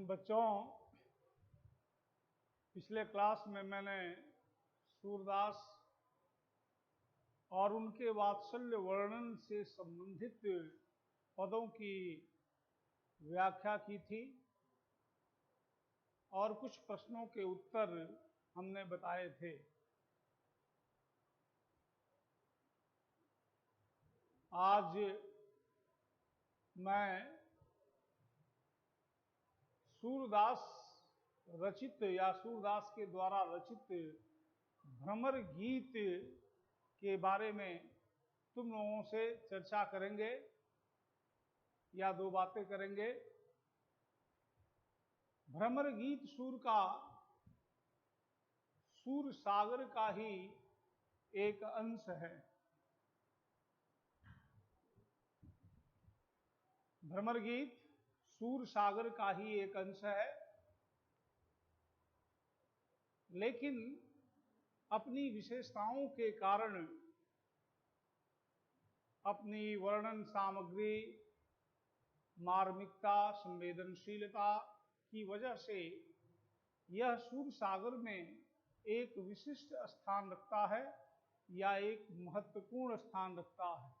बच्चों, पिछले क्लास में मैंने सूरदास और उनके वात्सल्य वर्णन से संबंधित पदों की व्याख्या की थी और कुछ प्रश्नों के उत्तर हमने बताए थे। आज मैं सूरदास रचित या सूरदास के द्वारा रचित भ्रमर गीत के बारे में तुम लोगों से चर्चा करेंगे या दो बातें करेंगे। भ्रमर गीत सूर सागर का ही एक अंश है। भ्रमर गीत सूर सागर का ही एक अंश है, लेकिन अपनी विशेषताओं के कारण, अपनी वर्णन सामग्री, मार्मिकता, संवेदनशीलता की वजह से यह सूर सागर में एक विशिष्ट स्थान रखता है या एक महत्वपूर्ण स्थान रखता है।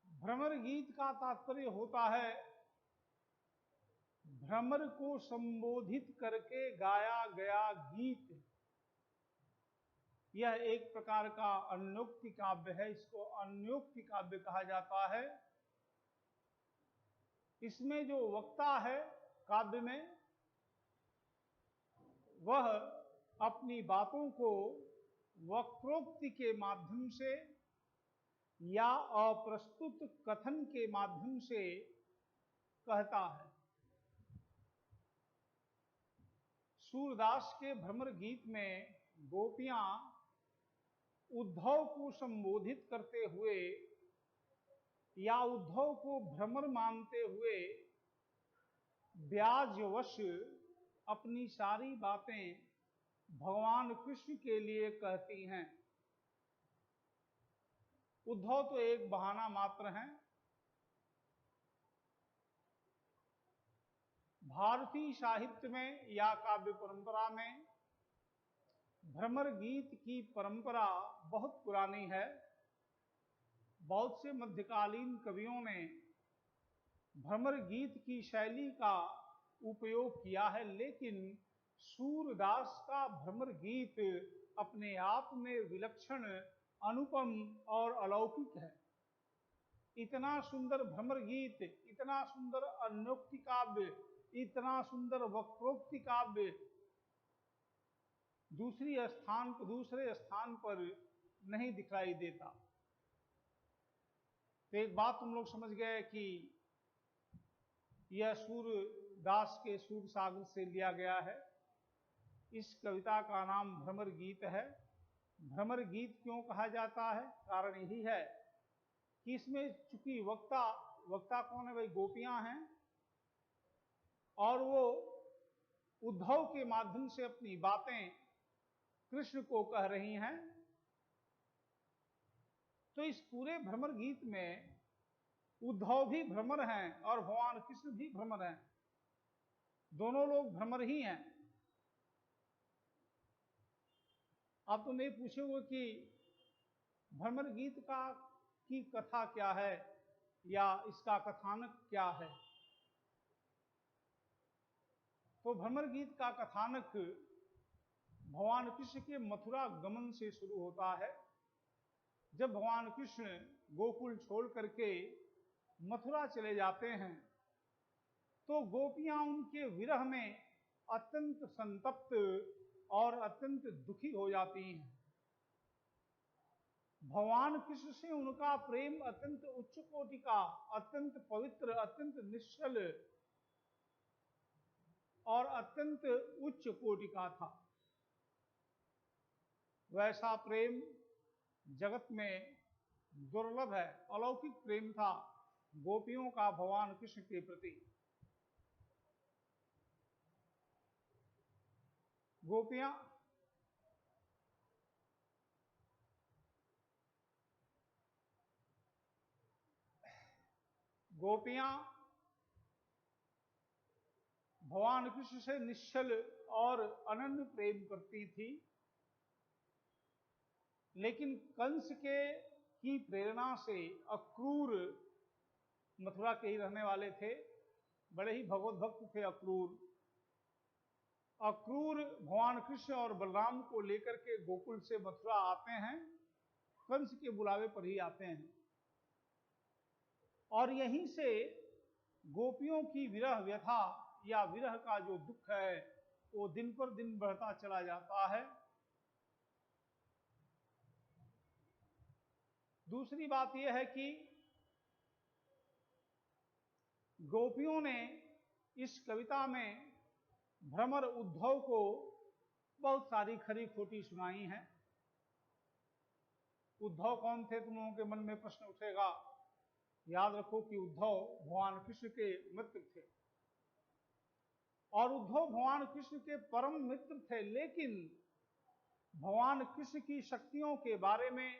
भ्रमर गीत का तात्पर्य होता है भ्रमर को संबोधित करके गाया गया गीत। यह एक प्रकार का अन्योक्ति काव्य है, इसको अन्योक्ति काव्य कहा जाता है। इसमें जो वक्ता है काव्य में, वह अपनी बातों को वक्रोक्ति के माध्यम से या अप्रस्तुत कथन के माध्यम से कहता है। सूरदास के भ्रमर गीत में गोपियां उद्धव को संबोधित करते हुए या उद्धव को भ्रमर मानते हुए व्याजवश अपनी सारी बातें भगवान कृष्ण के लिए कहती हैं। उद्धव तो एक बहाना मात्र हैं। भारतीय साहित्य में या काव्य परंपरा में भ्रमर गीत की परंपरा बहुत पुरानी है। बहुत से मध्यकालीन कवियों ने भ्रमर गीत की शैली का उपयोग किया है, लेकिन सूरदास का भ्रमर गीत अपने आप में विलक्षण, अनुपम और अलौकिक है। इतना सुंदर भ्रमर गीत, इतना सुंदर अन्योक्ति काव्य, इतना सुंदर वक्रोक्ति काव्य दूसरे स्थान पर नहीं दिखाई देता। तो एक बात तुम लोग समझ गए कि यह सूरदास के सूर सागर से लिया गया है। इस कविता का नाम भ्रमर गीत है। भ्रमर गीत क्यों कहा जाता है? कारण यही है कि इसमें चूंकि वक्ता कौन है भाई? गोपियां हैं, और वो उद्धव के माध्यम से अपनी बातें कृष्ण को कह रही हैं। तो इस पूरे भ्रमर गीत में उद्धव भी भ्रमर हैं और भगवान कृष्ण भी भ्रमर हैं। दोनों लोग भ्रमर ही हैं। आप तुम ये पूछोगे कि भ्रमर गीत की कथा क्या है या इसका कथानक क्या है? तो भ्रमर गीत का कथानक भगवान कृष्ण के मथुरा गमन से शुरू होता है। जब भगवान कृष्ण गोकुल छोड़ करके मथुरा चले जाते हैं, तो गोपियां उनके विरह में अत्यंत संतप्त और अत्यंत दुखी हो जाती हैं। भगवान कृष्ण से उनका प्रेम अत्यंत उच्च कोटि का, अत्यंत पवित्र, अत्यंत निश्चल और अत्यंत उच्च कोटि का था। वैसा प्रेम जगत में दुर्लभ है, अलौकिक प्रेम था गोपियों का भगवान कृष्ण के प्रति। गोपियां गोपियां भगवान कृष्ण से निश्चल और अनन्य प्रेम करती थी, लेकिन कंस की प्रेरणा से अक्रूर, मथुरा के ही रहने वाले थे, बड़े ही भगवत भक्त थे अक्रूर। अक्रूर भगवान कृष्ण और बलराम को लेकर के गोकुल से मथुरा आते हैं, कंस के बुलावे पर ही आते हैं, और यहीं से गोपियों की विरह व्यथा या विरह का जो दुख है वो दिन पर दिन बढ़ता चला जाता है। दूसरी बात यह है कि गोपियों ने इस कविता में भ्रमर उद्धव को बहुत सारी खरी खोटी सुनाई हैं। उद्धव कौन थे, तुम लोगों के मन में प्रश्न उठेगा। याद रखो कि उद्धव भगवान कृष्ण के मित्र थे, और उद्धव भगवान कृष्ण के परम मित्र थे, लेकिन भगवान कृष्ण की शक्तियों के बारे में,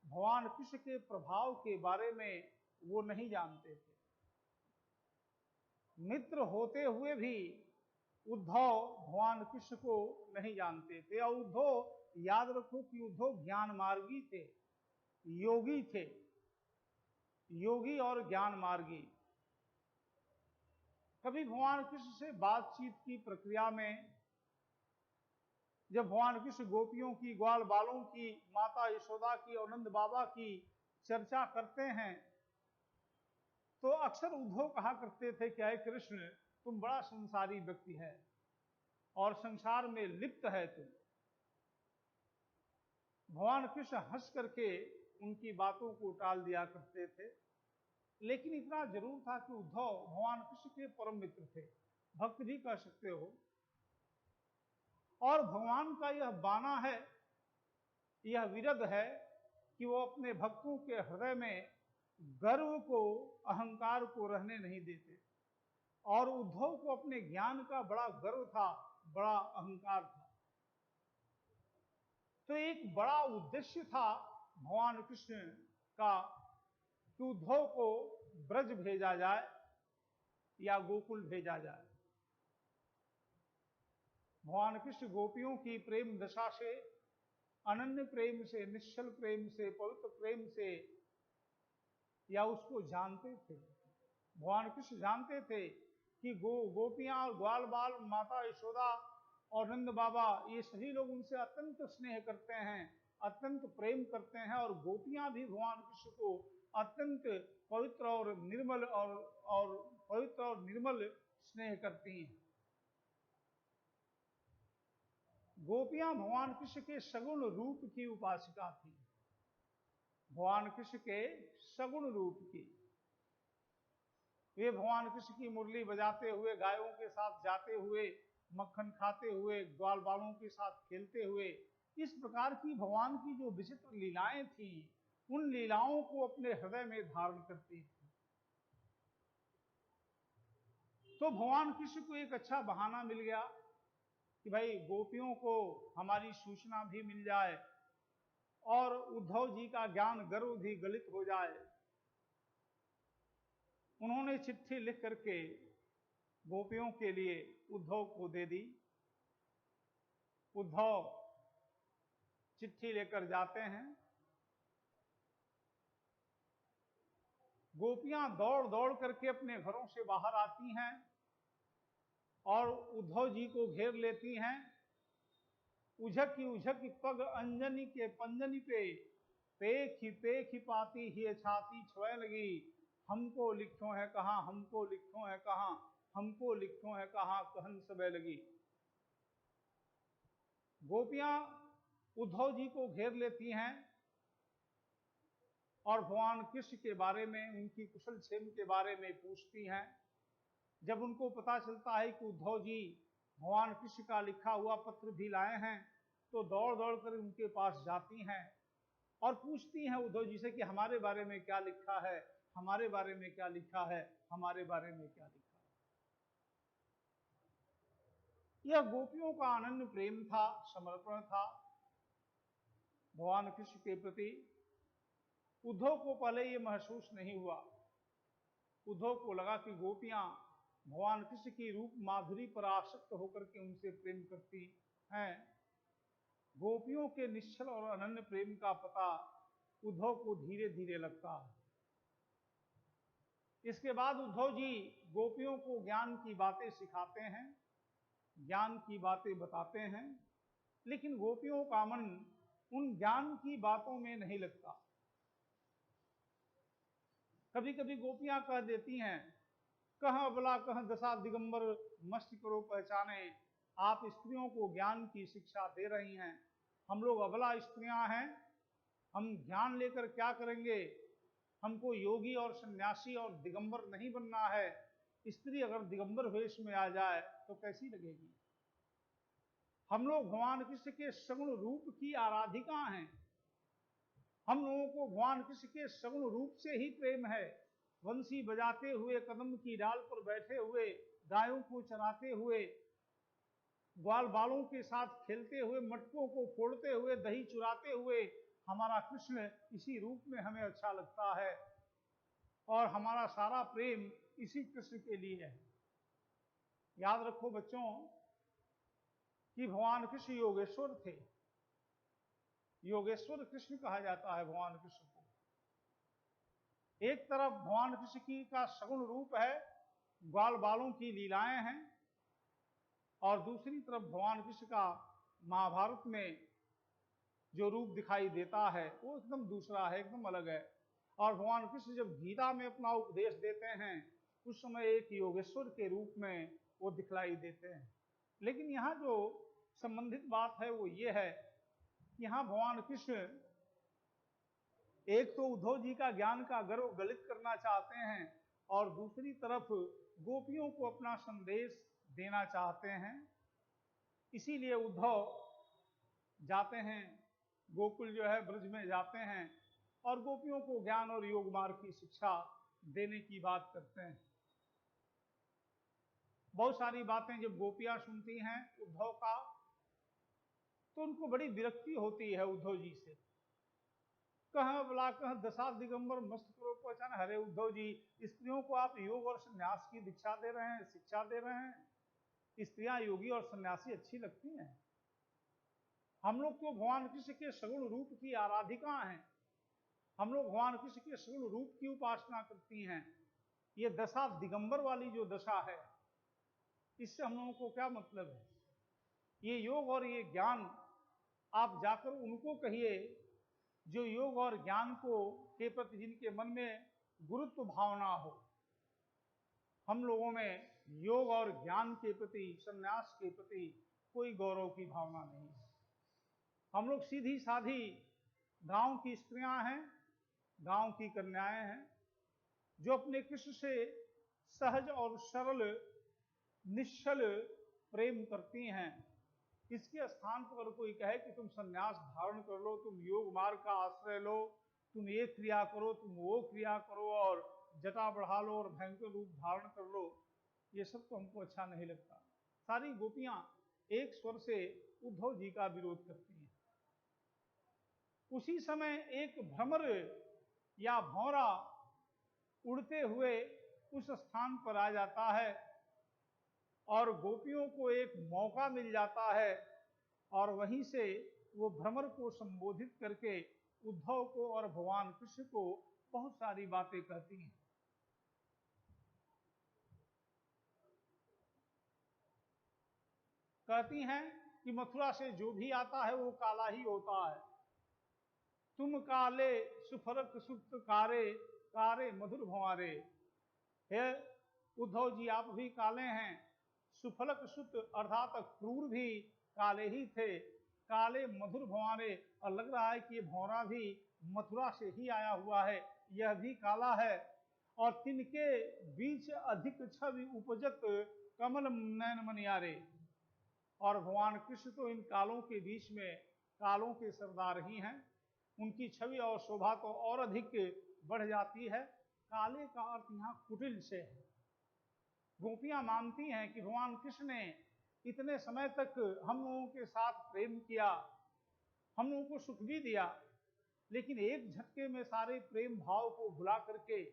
भगवान कृष्ण के प्रभाव के बारे में वो नहीं जानते थे। मित्र होते हुए भी उद्धव भगवान कृष्ण को नहीं जानते थे। और उद्धव, याद रखो कि उद्धव ज्ञान मार्गी थे, योगी थे, योगी और ज्ञान मार्गी। कभी भगवान कृष्ण से बातचीत की प्रक्रिया में जब भगवान कृष्ण गोपियों की, ग्वाल बालों की, माता यशोदा की और नंद बाबा की चर्चा करते हैं, तो अक्सर उद्धव कहा करते थे कि हे कृष्ण, तुम बड़ा संसारी व्यक्ति है और संसार में लिप्त है तुम। भगवान कृष्ण हंस करके उनकी बातों को टाल दिया करते थे, लेकिन इतना जरूर था कि उद्धव भगवान कृष्ण के परम मित्र थे, भक्त भी कह सकते हो। और भगवान का यह बाना है, यह विरध है कि वो अपने भक्तों के हृदय में गर्व को, अहंकार को रहने नहीं देते। और उद्धव को अपने ज्ञान का बड़ा गर्व था, बड़ा अहंकार था। तो एक बड़ा उद्देश्य था भगवान कृष्ण का कि उद्धव को ब्रज भेजा जाए या गोकुल भेजा जाए। भगवान कृष्ण गोपियों की प्रेम दशा से, अनन्य प्रेम से, निश्चल प्रेम से, पवित्र प्रेम से या उसको जानते थे। भगवान कृष्ण जानते थे कि गोपियां और ग्वाल बाल, माता यशोदा और नंद बाबा, ये सभी लोग उनसे अत्यंत स्नेह करते हैं, अत्यंत प्रेम करते हैं, और गोपियां भी भगवान कृष्ण को अत्यंत पवित्र और निर्मल और पवित्र और निर्मल स्नेह करती हैं। गोपियां भगवान कृष्ण के सगुण रूप की उपासिका थी, भगवान कृष्ण के सगुण रूप की। वे भगवान कृष्ण की मुरली बजाते हुए, गायों के साथ जाते हुए, मक्खन खाते हुए, ग्वाल बालों के साथ खेलते हुए, इस प्रकार की भगवान की जो विचित्र लीलाएं थी, उन लीलाओं को अपने हृदय में धारण करती थी। तो भगवान कृष्ण को एक अच्छा बहाना मिल गया कि भाई गोपियों को हमारी सूचना भी मिल जाए और उद्धव जी का ज्ञान गर्व भी गलित हो जाए। उन्होंने चिट्ठी लिख करके गोपियों के लिए उद्धव को दे दी। उद्धव चिट्ठी लेकर जाते हैं। गोपियां दौड़ दौड़ करके अपने घरों से बाहर आती हैं और उद्धव जी को घेर लेती हैं। उझक पग अंजनी के पंजनी पे, पेख ही पाती ही छाती छोए लगी। हमको लिखो है कहाँ, हमको लिखो है कहाँ, हमको लिखो है कहाँ, कहन सबे लगी। गोपियां उद्धव जी को घेर लेती हैं और भगवान कृष्ण के बारे में, उनकी कुशल क्षेम के बारे में पूछती हैं। जब उनको पता चलता है कि उद्धव जी भगवान कृष्ण का लिखा हुआ पत्र भी लाए हैं, तो दौड़ दौड़ कर उनके पास जाती हैं और पूछती हैं उद्धव जी से कि हमारे बारे में क्या लिखा है, हमारे बारे में क्या लिखा है, हमारे बारे में क्या लिखा है। यह गोपियों का अनन्य प्रेम था, समर्पण था भगवान कृष्ण के प्रति। उद्धव को पहले ये महसूस नहीं हुआ, उद्धव को लगा कि गोपियां भगवान कृष्ण की रूप माधुरी पर आसक्त होकर के उनसे प्रेम करती हैं। गोपियों के निश्चल और अनन्य प्रेम का पता उद्धव को धीरे धीरे लगता है। इसके बाद उद्धव जी गोपियों को ज्ञान की बातें सिखाते हैं, ज्ञान की बातें बताते हैं, लेकिन गोपियों का मन उन ज्ञान की बातों में नहीं लगता। कभी कभी गोपियां कह देती हैं, कह अबला कह दशा दिगंबर मस्त करो पहचाने। आप स्त्रियों को ज्ञान की शिक्षा दे रही हैं, हम लोग अबला स्त्रियां हैं, हम ज्ञान लेकर क्या करेंगे? हमको योगी और सन्यासी और दिगंबर नहीं बनना है। स्त्री अगर दिगंबर वेश में आ जाए तो कैसी लगेगी? हम लोग भगवान कृष्ण के सगुण रूप की आराधिका हैं। हम लोगों को भगवान कृष्ण के सगुण रूप से ही प्रेम है। वंशी बजाते हुए, कदम की डाल पर बैठे हुए, गायों को चराते हुए, ग्वाल बालों के साथ खेलते हुए, मटकों को फोड़ते हुए, दही चुराते हुए, हमारा कृष्ण इसी रूप में हमें अच्छा लगता है और हमारा सारा प्रेम इसी कृष्ण के लिए है। याद रखो बच्चों कि भगवान कृष्ण योगेश्वर थे। योगेश्वर कृष्ण कहा जाता है भगवान कृष्ण को। एक तरफ भगवान कृष्ण की का सगुण रूप है, ग्वाल बालों की लीलाएं हैं, और दूसरी तरफ भगवान कृष्ण का महाभारत में जो रूप दिखाई देता है वो एकदम दूसरा है, एकदम अलग है। और भगवान कृष्ण जब गीता में अपना उपदेश देते हैं उस समय एक योगेश्वर के रूप में वो दिखलाई देते हैं। लेकिन यहाँ जो संबंधित बात है वो ये है, यहाँ भगवान कृष्ण एक तो उद्धव जी का ज्ञान का गर्व गलित करना चाहते हैं और दूसरी तरफ गोपियों को अपना संदेश देना चाहते हैं। इसीलिए उद्धव जाते हैं, गोकुल जो है ब्रज में जाते हैं और गोपियों को ज्ञान और योग मार्ग की शिक्षा देने की बात करते हैं। बहुत सारी बातें जब गोपियां सुनती हैं उद्धव का तो उनको बड़ी विरक्ति होती है उद्धव जी से। कह बला कह दशा दिगंबर मस्त करो पहचान। हरे उद्धव जी, स्त्रियों को आप योग और सन्यास की दीक्षा दे रहे हैं, शिक्षा दे रहे हैं। स्त्रियां योगी और सन्यासी अच्छी लगती हैं? हम लोग तो भगवान कृष्ण के सगुण रूप की आराधिका हैं। हम लोग भगवान कृष्ण के सगुण रूप की उपासना करती हैं। ये दशा दिगंबर वाली जो दशा है इससे हम लोगों को क्या मतलब है? ये योग और ये ज्ञान आप जाकर उनको कहिए जो योग और ज्ञान को के प्रति जिनके मन में गुरुत्व भावना हो। हम लोगों में योग और ज्ञान के प्रति, संन्यास के प्रति कोई गौरव की भावना नहीं है। हम लोग सीधी साधी गांव की स्त्रियां हैं, गांव की कन्याएं हैं जो अपने कृष्ण से सहज और सरल निश्चल प्रेम करती हैं। इसके स्थान पर अगर कोई कहे कि तुम संन्यास धारण कर लो, तुम योग मार्ग का आश्रय लो, तुम ये क्रिया करो, तुम वो क्रिया करो और जटा बढ़ा लो और भयंकर रूप धारण कर लो, ये सब तो हमको अच्छा नहीं लगता। सारी गोपियां एक स्वर से उद्धव जी का विरोध करती हैं। उसी समय एक भ्रमर या भौरा उड़ते हुए उस स्थान पर आ जाता है और गोपियों को एक मौका मिल जाता है और वहीं से वो भ्रमर को संबोधित करके उद्धव को और भगवान कृष्ण को बहुत सारी बातें कहती हैं। कहती हैं कि मथुरा से जो भी आता है वो काला ही होता है। तुम काले सुफरक सुक्त कारे, कारे मधुर भंवारे। हे उद्धव जी, आप भी काले हैं। सुफलक सुत अर्थात क्रूर भी काले ही थे, काले मधुर भंवारे। और लग रहा है कि ये भौरा भी मथुरा से ही आया हुआ है, यह भी काला है। और तिनके बीच अधिक छवि उपजत कमल नयन मनियारे। और भगवान कृष्ण तो इन कालों के बीच में कालों के सरदार ही हैं। उनकी छवि और शोभा तो और अधिक बढ़ जाती है। काले का अर्थ यहाँ कुटिल से है। गोपियां मानती हैं कि भगवान कृष्ण ने इतने समय तक हम लोगों के साथ प्रेम किया, हम लोगों को सुख भी दिया, लेकिन एक झटके में सारे प्रेम भाव को भुला करके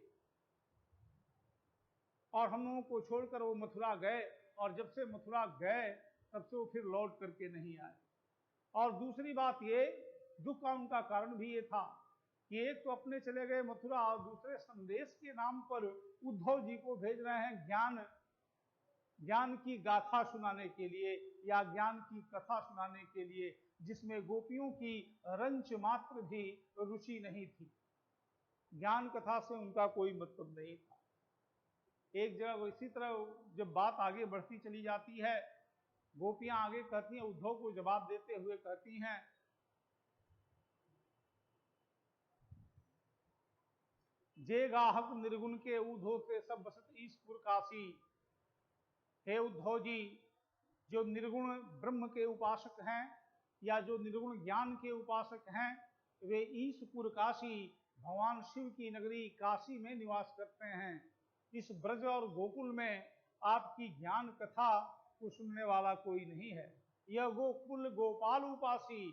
और हम लोगों को छोड़कर वो मथुरा गए, और जब से मथुरा गए तब से वो फिर लौट करके नहीं आए। और दूसरी बात ये, दुख का उनका कारण भी ये था कि एक तो अपने चले गए मथुरा, और दूसरे संदेश के नाम पर उद्धव जी को भेज रहे हैं ज्ञान की गाथा सुनाने के लिए, या ज्ञान की कथा सुनाने के लिए, जिसमें गोपियों की रंच मात्र भी रुचि नहीं थी। ज्ञान कथा से उनका कोई मतलब नहीं था। एक जगह इसी तरह जब बात आगे बढ़ती चली जाती है, गोपियां आगे कहती हैं, उद्धव को जवाब देते हुए कहती हैं, जे गाहक निर्गुण के उद्धव से सब बसत ईसपुर काशी। हे उद्धव जी, जो निर्गुण ब्रह्म के उपासक हैं या जो निर्गुण ज्ञान के उपासक हैं, वे ईसपुर काशी, भगवान शिव की नगरी काशी में निवास करते हैं। इस ब्रज और गोकुल में आपकी ज्ञान कथा को सुनने वाला कोई नहीं है। यह गोकुल गोपाल उपासी,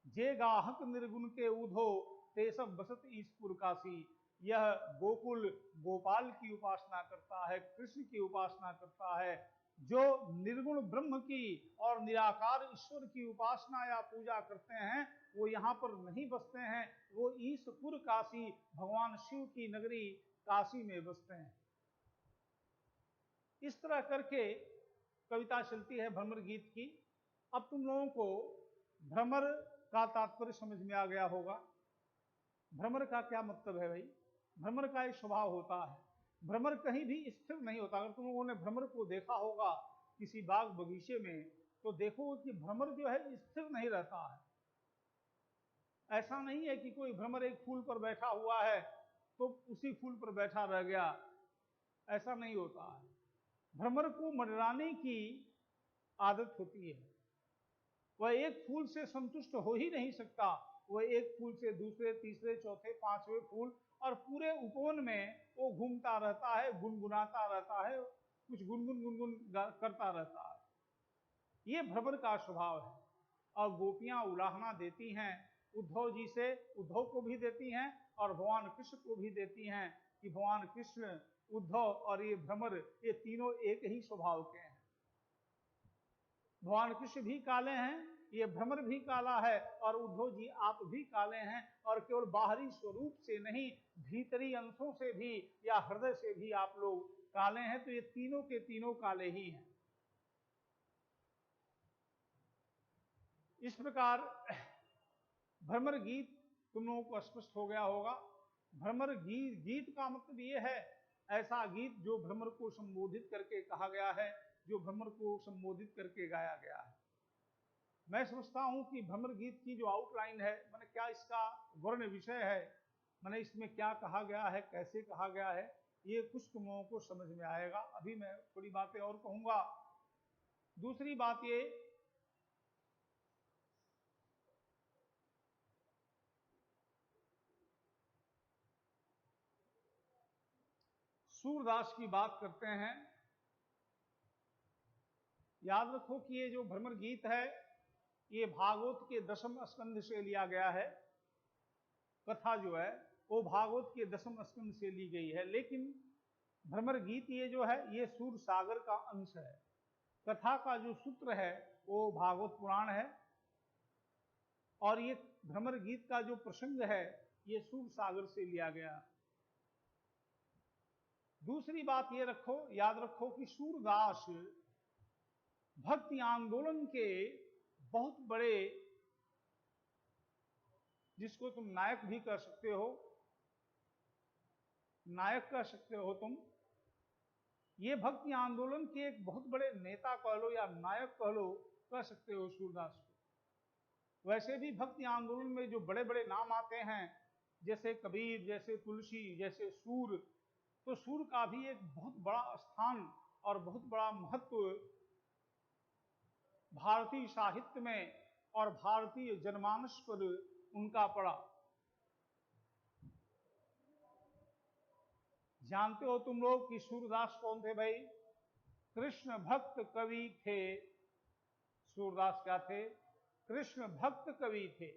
जे गाहक निर्गुण के उधो ते सब बसत ईसपुर काशी। यह गोकुल गोपाल की उपासना करता है, कृष्ण की उपासना करता है। जो निर्गुण ब्रह्म की और निराकार ईश्वर की उपासना या पूजा करते हैं, वो यहाँ पर नहीं बसते हैं, वो ईसपुर काशी, भगवान शिव की नगरी काशी में बसते हैं। इस तरह करके कविता चलती है भ्रमर गीत की। अब तुम लोगों को भ्रमर का तात्पर्य समझ में आ गया होगा। भ्रमर का क्या मतलब है भाई? भ्रमर का एक स्वभाव होता है, भ्रमर कहीं भी स्थिर नहीं होता। अगर तुम लोगों ने भ्रमर को देखा होगा किसी बाग बगीचे में, तो देखो कि भ्रमर जो है स्थिर नहीं रहता है। ऐसा नहीं है कि कोई भ्रमर एक फूल पर बैठा हुआ है तो उसी फूल पर बैठा रह गया, ऐसा नहीं होता है। भ्रमर को मंडराने की आदत होती है। वह एक फूल से संतुष्ट हो ही नहीं सकता, वह एक फूल से दूसरे, तीसरे, चौथे, पांचवें फूल, और पूरे उपवन में वो घूमता रहता है, गुनगुनाता रहता है, कुछ गुनगुन करता रहता है। ये भ्रमर का स्वभाव है। और गोपियां उलाहना देती हैं उद्धव जी से, उद्धव को भी देती हैं और भगवान कृष्ण को भी देती हैं कि भगवान कृष्ण, उद्धव और ये भ्रमर, ये तीनों एक ही स्वभाव के हैं। भगवान कृष्ण भी काले हैं, ये भ्रमर भी काला है, और उद्धव जी आप भी काले हैं। और केवल बाहरी स्वरूप से नहीं, भीतरी अंशों से भी या हृदय से भी आप लोग काले हैं। तो ये तीनों के तीनों काले ही हैं। इस प्रकार भ्रमर गीत तुम लोगों को स्पष्ट हो गया होगा। भ्रमर गीत का मतलब ये है, ऐसा गीत जो भ्रमर को संबोधित करके कहा गया है, जो भ्रमर को संबोधित करके गाया गया है। मैं समझता हूं कि भ्रमर गीत की जो आउटलाइन है, मैंने क्या इसका वर्ण विषय है, मैंने इसमें क्या कहा गया है, कैसे कहा गया है, ये कुछ तुम लोगों को समझ में आएगा। अभी मैं थोड़ी बातें और कहूंगा। दूसरी बात ये, सूरदास की बात करते हैं। याद रखो कि ये जो भ्रमर गीत है, ये भागवत के 10वें स्कंध से लिया गया है। कथा जो है वो भागवत के 10वें स्कंध से ली गई है, लेकिन भ्रमर गीत ये जो है, ये सूर सागर का अंश है। कथा का जो सूत्र है वो भागवत पुराण है, और ये भ्रमर गीत का जो प्रसंग है, ये सूर सागर से लिया गया। दूसरी बात ये रखो, याद रखो कि सूरदास भक्ति आंदोलन के बहुत बड़े, जिसको तुम नायक भी कह सकते हो, नायक कह सकते हो तुम, ये भक्ति आंदोलन के एक बहुत बड़े नेता कह लो या नायक कह लो, कह सकते हो सूरदास को। वैसे भी भक्ति आंदोलन में जो बड़े बड़े नाम आते हैं, जैसे कबीर, जैसे तुलसी, जैसे सूर, तो सूर का भी एक बहुत बड़ा स्थान और बहुत बड़ा महत्व भारतीय साहित्य में और भारतीय जनमानस पर उनका पड़ा। जानते हो तुम लोग कि सूरदास कौन थे भाई? कृष्ण भक्त कवि थे। सूरदास क्या थे? कृष्ण भक्त कवि थे।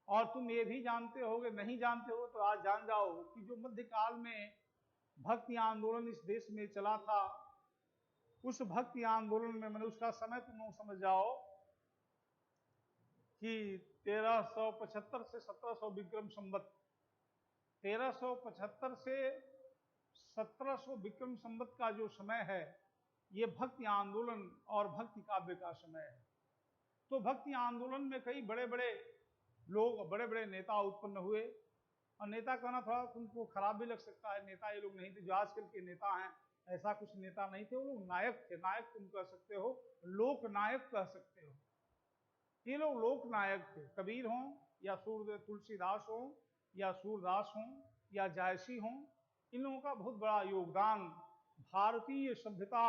और तुम ये भी जानते होगे, नहीं जानते हो तो आज जान जाओ कि जो मध्यकाल में भक्ति आंदोलन इस देश में चला था, उस भक्ति आंदोलन में मैंने उसका समय तुम समझ जाओ कि 1375 से 1700 विक्रम संवत, 1375 से 1700 विक्रम संवत का जो समय है, ये भक्ति आंदोलन और भक्ति काव्य का समय है। तो भक्ति आंदोलन में कई बड़े बड़े लोग, बड़े बड़े नेता उत्पन्न हुए। और नेता कहना थोड़ा तुमको खराब भी लग सकता है, नेता ये लोग नहीं थे जो आजकल के नेता हैं, ऐसा कुछ नेता नहीं थे, वो लोग नायक थे। नायक तुम कह सकते हो, लोक नायक कह सकते हो। ये लोग लोक नायक थे। कबीर हों या तुलसीदास हों या सूरदास हों या जायसी हों, इन लोगों का बहुत बड़ा योगदान भारतीय सभ्यता,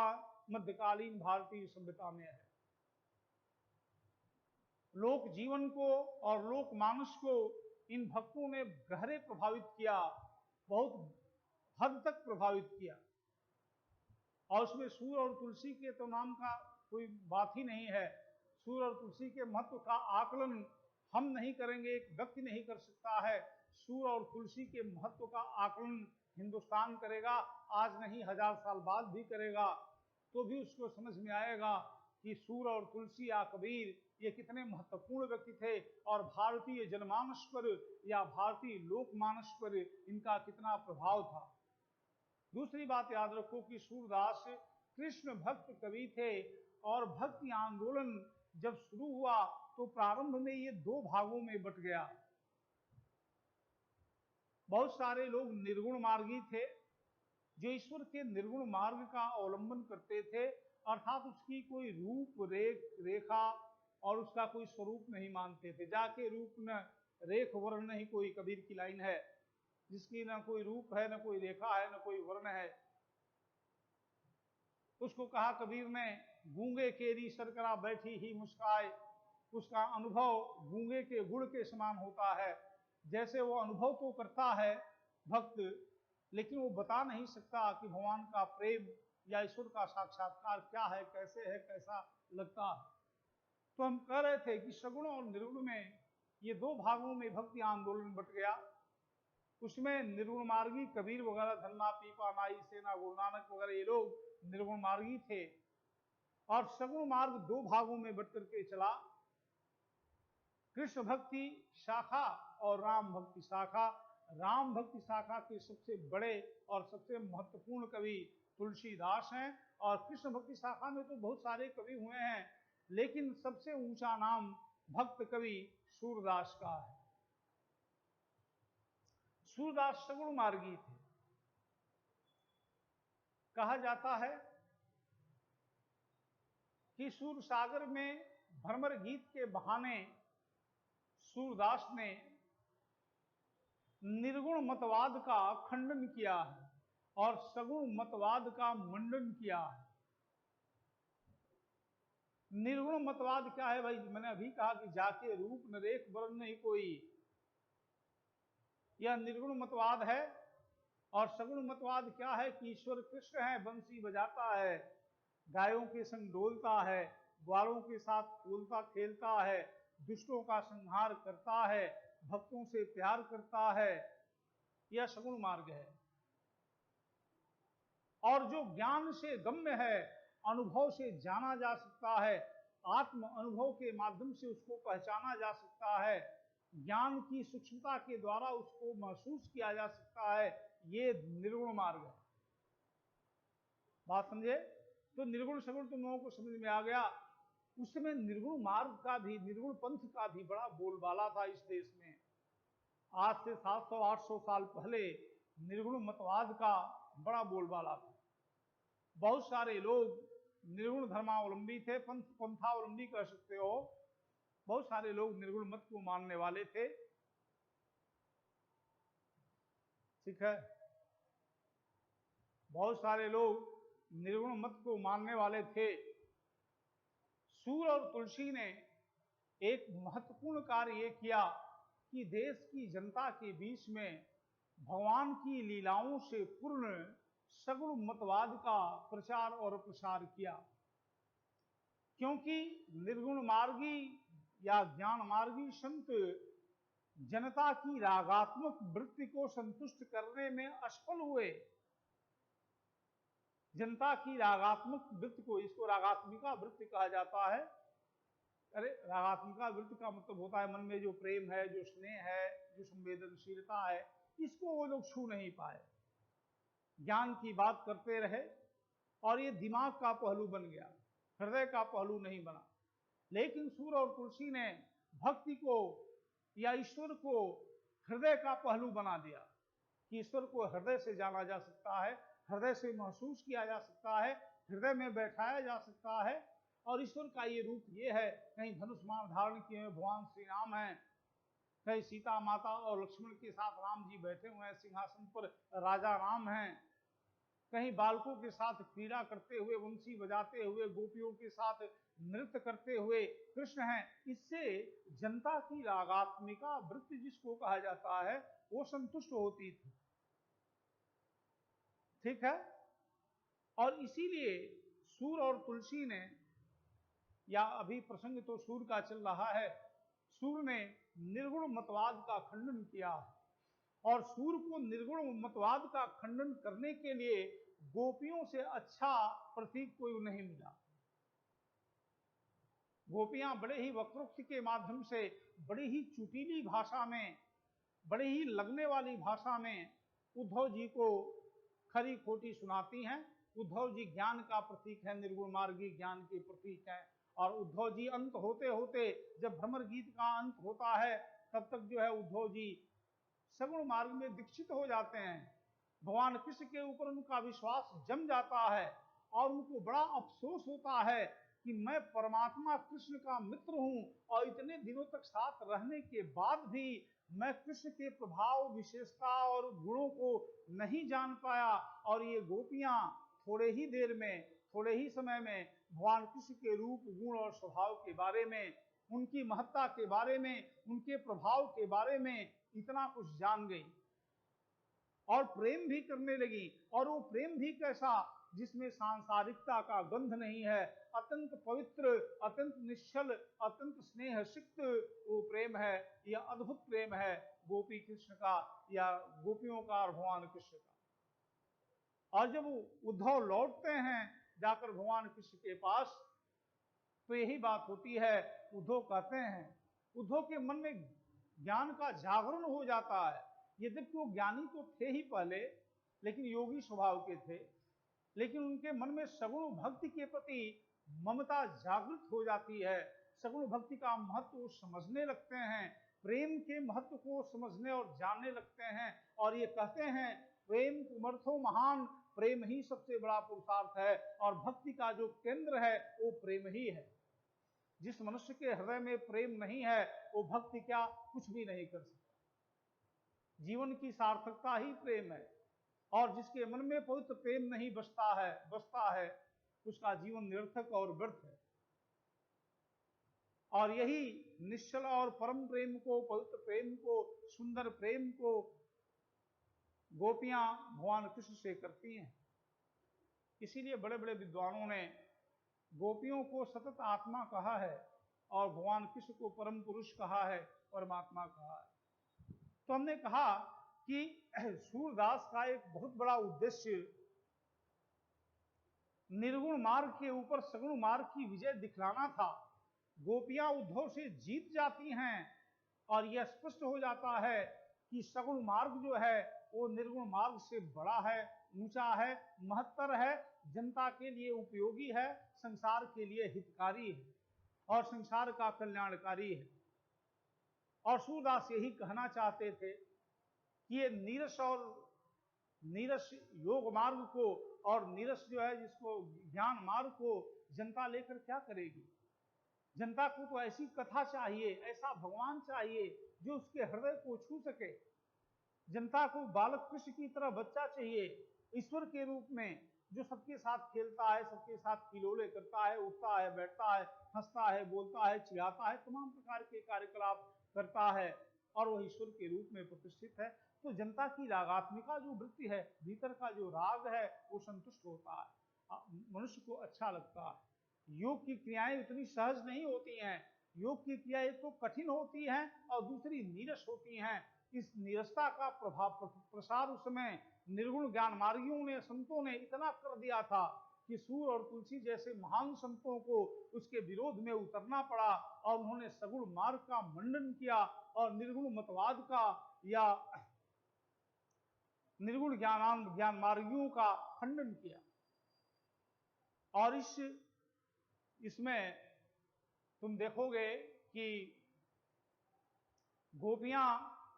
मध्यकालीन भारतीय सभ्यता में है। लोक जीवन को और लोक मानस को इन भक्तों ने गहरे प्रभावित किया, बहुत हद तक प्रभावित किया। और उसमें सूर और तुलसी के तो नाम का कोई बात ही नहीं है। सूर और तुलसी के महत्व का आकलन हम नहीं करेंगे, एक व्यक्ति नहीं कर सकता है। सूर और तुलसी के महत्व का आकलन हिंदुस्तान करेगा, आज नहीं 1000 साल बाद भी करेगा, तो भी उसको समझ में आएगा कि सूर और तुलसी या कबीर ये कितने महत्वपूर्ण व्यक्ति थे और भारतीय जनमानस पर या भारतीय लोकमानस पर इनका कितना प्रभाव था। दूसरी बात याद रखो कि सूरदास कृष्ण भक्त कवि थे और भक्ति आंदोलन जब शुरू हुआ तो प्रारंभ में ये 2 भागों में बट गया। बहुत सारे लोग निर्गुण मार्गी थे जो ईश्वर के निर्गुण मार्ग का अवलंबन करते थे, अर्थात उसकी कोई रूप रेखा और उसका कोई स्वरूप नहीं मानते थे। जाके रूप न रेख वर्ण नहीं, कोई कबीर की लाइन है जिसकी न कोई रूप है, न कोई रेखा है, न कोई वर्ण है। उसको कहा कबीर ने, गूंगे केरी सरकरा बैठी ही मुस्काए। उसका अनुभव गूंगे के गुड़ के समान होता है। जैसे वो अनुभव तो करता है भक्त, लेकिन वो बता नहीं सकता कि भगवान का प्रेम या ईश्वर का साक्षात्कार क्या है, कैसे है, कैसा लगता है। तो हम कह रहे थे कि सगुण और निर्गुण में ये 2 भागों में भक्ति आंदोलन बट गया। उसमें निर्गुण मार्गी कबीर वगैरह, धन्ना पीपा नाई सेना गुरु नानक वगैरह, ये लोग निर्गुण मार्गी थे। और सगुण मार्ग 2 भागों में बट करके चला, कृष्ण भक्ति शाखा और राम भक्ति शाखा। राम भक्ति शाखा के सबसे बड़े और सबसे महत्वपूर्ण कवि तुलसीदास हैं, और कृष्ण भक्ति शाखा में तो बहुत सारे कवि हुए हैं, लेकिन सबसे ऊंचा नाम भक्त कवि सूरदास का है। सूरदास सगुण मार्गी थे। कहा जाता है कि सूर सागर में भ्रमर गीत के बहाने सूरदास ने निर्गुण मतवाद का खंडन किया है और सगुण मतवाद का मंडन किया है। निर्गुण मतवाद क्या है भाई? मैंने अभी कहा कि जाके रूप न रेख वर्ण नहीं कोई, यह निर्गुण मतवाद है। और सगुण मतवाद क्या है कि ईश्वर कृष्ण है, बंसी बजाता है, गायों के संग डोलता है, ग्वालों के साथ बोलता खेलता है, दुष्टों का संहार करता है, भक्तों से प्यार करता है। यह सगुण मार्ग है। और जो ज्ञान से गम्य है, अनुभव से जाना जा सकता है, आत्म अनुभव के माध्यम से उसको पहचाना जा सकता है, ज्ञान की सूक्ष्मता के द्वारा उसको महसूस किया जा सकता है, ये निर्गुण मार्ग है। बात समझे? तो निर्गुण सगुण तुम लोगों को समझ में आ गया। उस समय निर्गुण मार्ग का भी, निर्गुण पंथ का भी बड़ा बोलबाला था इस देश में। आज से 700-800 साल पहले निर्गुण मतवाद का बड़ा बोलबाला था। बहुत सारे लोग निर्गुण धर्मावलंबी थे, पंथावलंबी कह सकते हो। बहुत सारे लोग निर्गुण मत को मानने वाले थे। ठीक है, बहुत सारे लोग निर्गुण मत को मानने वाले थे। सूर और तुलसी ने एक महत्वपूर्ण कार्य ये किया कि देश की जनता के बीच में भगवान की लीलाओं से पूर्ण सगुण मतवाद का प्रचार और प्रसार किया। क्योंकि निर्गुण मार्गी या ज्ञान मार्गी संत जनता की रागात्मक वृत्ति को संतुष्ट करने में असफल हुए। जनता की रागात्मक वृत्ति को, इसको रागात्मिका वृत्ति कहा जाता है। अरे रागात्मिका वृत्ति का मतलब होता है मन में जो प्रेम है, जो स्नेह है, जो संवेदनशीलता है, इसको वो लोग छू नहीं पाए। ज्ञान की बात करते रहे और ये दिमाग का पहलू बन गया, हृदय का पहलू नहीं बना। लेकिन सूर और तुलसी ने भक्ति को या ईश्वर को हृदय का पहलू बना दिया कि ईश्वर को हृदय से जाना जा सकता है, हृदय से महसूस किया जा सकता है, हृदय में बैठाया जा सकता है। और ईश्वर का ये रूप ये है, कहीं धनुष्मान धारण किए हुए भगवान श्री राम हैं, कहीं सीता माता और लक्ष्मण के साथ राम जी बैठे हुए हैं सिंहासन पर, राजा राम हैं, कहीं बालकों के साथ क्रीड़ा करते हुए, वंशी बजाते हुए, गोपियों के साथ नृत्य करते हुए कृष्ण हैं। इससे जनता की रागात्मिका वृत्ति जिसको कहा जाता है वो संतुष्ट होती थी। ठीक है। और इसीलिए सूर और तुलसी ने, या अभी प्रसंग तो सूर का चल रहा है, सूर ने निर्गुण मतवाद का खंडन किया और सूर को निर्गुण मतवाद का खंडन करने के लिए गोपियों से अच्छा प्रतीक कोई नहीं मिला। गोपियां बड़े ही वक्रोक्ति के माध्यम से, बड़ी ही चुटीली भाषा में, बड़ी ही लगने वाली भाषा में उद्धव जी को खरी खोटी सुनाती हैं। उद्धव जी ज्ञान का प्रतीक है, निर्गुण मार्गी ज्ञान के प्रतीक है। और उद्धव जी अंत होते होते, जब भ्रमर गीत का अंत होता है, तब तक जो है उद्धव जी सगुण मार्ग में दीक्षित हो जाते हैं। भगवान कृष्ण के ऊपर उनका विश्वास जम जाता है और उनको बड़ा अफसोस होता है कि मैं परमात्मा कृष्ण का मित्र हूं और इतने दिनों तक साथ रहने के बाद भी मैं कृष्ण के प्रभाव, विशेषता और गुणों को नहीं जान पाया। और ये गोपियां थोड़े ही देर में, थोड़े ही समय में भगवान कृष्ण के रूप, गुण और स्वभाव के बारे में, उनकी महत्ता के बारे में, उनके प्रभाव के बारे में इतना कुछ जान गई और प्रेम भी करने लगी। और वो प्रेम भी कैसा, जिसमें सांसारिकता का गंध नहीं है, अत्यंत पवित्र, अत्यंत निश्चल, अत्यंत स्नेह सिक्त वो प्रेम है। यह अद्भुत प्रेम है गोपी कृष्ण का, या गोपियों का और भगवान कृष्ण का। और जब उद्धव लौटते हैं जाकर भगवान कृष्ण के पास, तो यही बात होती है। उद्धव कहते हैं, उद्धव के मन में ज्ञान का जागरण हो जाता है। यद्यपि वो ज्ञानी तो थे ही पहले, लेकिन योगी स्वभाव के थे, लेकिन उनके मन में सगुण भक्ति के प्रति ममता जागृत हो जाती है। सगुण भक्ति का महत्व वो समझने लगते हैं, प्रेम के महत्व को समझने और जानने लगते हैं। और ये कहते हैं, प्रेम पुमर्थो महान, प्रेम ही सबसे बड़ा पुरुषार्थ है। और भक्ति का जो केंद्र है वो प्रेम ही है। जिस मनुष्य के हृदय में प्रेम नहीं है, वो भक्ति क्या कुछ भी नहीं कर सकता। जीवन की सार्थकता ही प्रेम है। और जिसके मन में पवित्र प्रेम नहीं बसता है, उसका जीवन निरर्थक और व्यर्थ है। और यही निश्चल और परम प्रेम को, पवित्र प्रेम को, सुंदर प्रेम को गोपियां भगवान कृष्ण से करती हैं। इसीलिए बड़े बड़े विद्वानों ने गोपियों को सतत आत्मा कहा है और भगवान कृष्ण को परम पुरुष कहा है, परमात्मा कहा है। तो हमने कहा कि सूरदास का एक बहुत बड़ा उद्देश्य निर्गुण मार्ग के ऊपर सगुण मार्ग की विजय दिखलाना था। गोपियां उद्धव से जीत जाती हैं और यह स्पष्ट हो जाता है कि सगुण मार्ग जो है वो निर्गुण मार्ग से बड़ा है, ऊंचा है, महत्तर है, जनता के लिए उपयोगी है, संसार के लिए हितकारी है और संसार का कल्याणकारी है। और सूरदास यही कहना चाहते थे कि ये नीरस और नीरस योग मार्ग को और नीरस जो है जिसको ज्ञान मार्ग को जनता लेकर क्या करेगी। जनता को तो ऐसी कथा चाहिए, ऐसा भगवान चाहिए जो उसके हृदय को छू सके। जनता को बालक कृष्ण की तरह बच्चा चाहिए, ईश्वर के रूप में, जो सबके साथ खेलता है, सबके साथ किलोले करता है, उठता है, बैठता है, हंसता है, बोलता है, चिढ़ाता है, तमाम प्रकार के कार्यकलाप करता है और वह ईश्वर के रूप में प्रतिष्ठित है। तो जनता की रागात्मिका जो वृत्ति है, भीतर का जो राग है, वो संतुष्ट होता है, मनुष्य को अच्छा लगता है। योग की क्रियाएं इतनी सहज नहीं होती हैं योग की क्रिया एक तो कठिन होती है और दूसरी नीरस होती हैं। इस नीरसता का प्रभाव प्रसार उस समय निर्गुण ज्ञान मार्गियों ने, संतों ने इतना कर दिया था कि सूर और तुलसी जैसे महान संतों को उसके विरोध में उतरना पड़ा और उन्होंने सगुण मार्ग का मंडन किया और निर्गुण मतवाद का या निर्गुण ज्ञान मार्गियों का खंडन किया। और इसमें तुम देखोगे कि गोपियां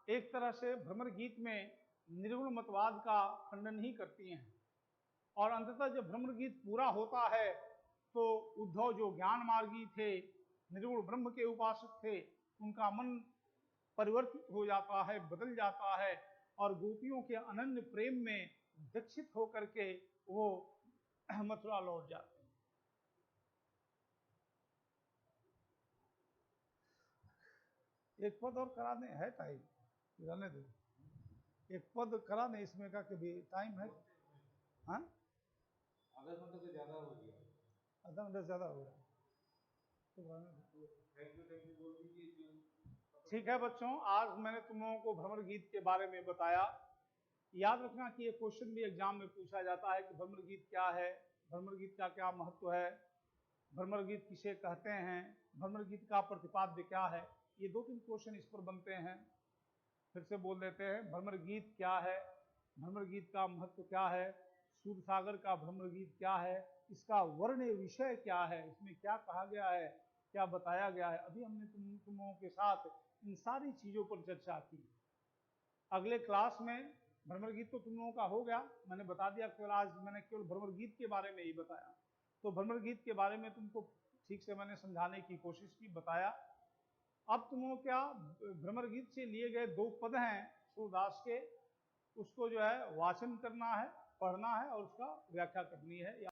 एक तरह से भ्रमर गीत में निर्गुण मतवाद का खंडन ही करती हैं। और अंततः जब भ्रमर गीत पूरा होता है तो उद्धव जो ज्ञान मार्गी थे, निर्गुण ब्रह्म के उपासक थे, उनका मन परिवर्तित हो जाता है, बदल जाता है और गोपियों के अनन्य प्रेम में दीक्षित होकर के वो मथुरा लौट जाते हैं। एक पद और कराने है टाइम, रहने दो, एक पद कराने इसमें का कभी टाइम है? हाँ, आधा घंटा से ज्यादा हो गया, आधा घंटा ज्यादा हो गया तो थैंक यू बोल दीजिए। ठीक है बच्चों, आज मैंने तुम लोगों को भ्रमर गीत के बारे में बताया। याद रखना कि ये क्वेश्चन भी एग्जाम में पूछा जाता है कि भ्रमर गीत क्या है, भ्रमर गीत का क्या महत्व है, भ्रमर गीत किसे कहते हैं, भ्रमर गीत का प्रतिपाद्य क्या है। ये 2-3 क्वेश्चन इस पर बनते हैं। फिर से बोल देते हैं, भ्रमर गीत क्या है, भ्रमर गीत का महत्व क्या है, सूरसागर का भ्रमर गीत क्या है, इसका वर्ण विषय क्या है, इसमें क्या कहा गया है, क्या बताया गया है। अभी हमने तुम लोगों के साथ इन सारी चीजों पर चर्चा की। अगले क्लास में भ्रमर गीत तो तुम लोगों का हो गया, मैंने बता दिया, केवल आज मैंने केवल भ्रमर गीत के बारे में ही बताया। तो भ्रमर गीत के बारे में तुमको ठीक से मैंने समझाने की कोशिश की, बताया। अब तुम लोग क्या, भ्रमर गीत से लिए गए 2 पद हैं सूरदास के, उसको जो है वाचन करना है, पढ़ना है और उसका व्याख्या करनी है।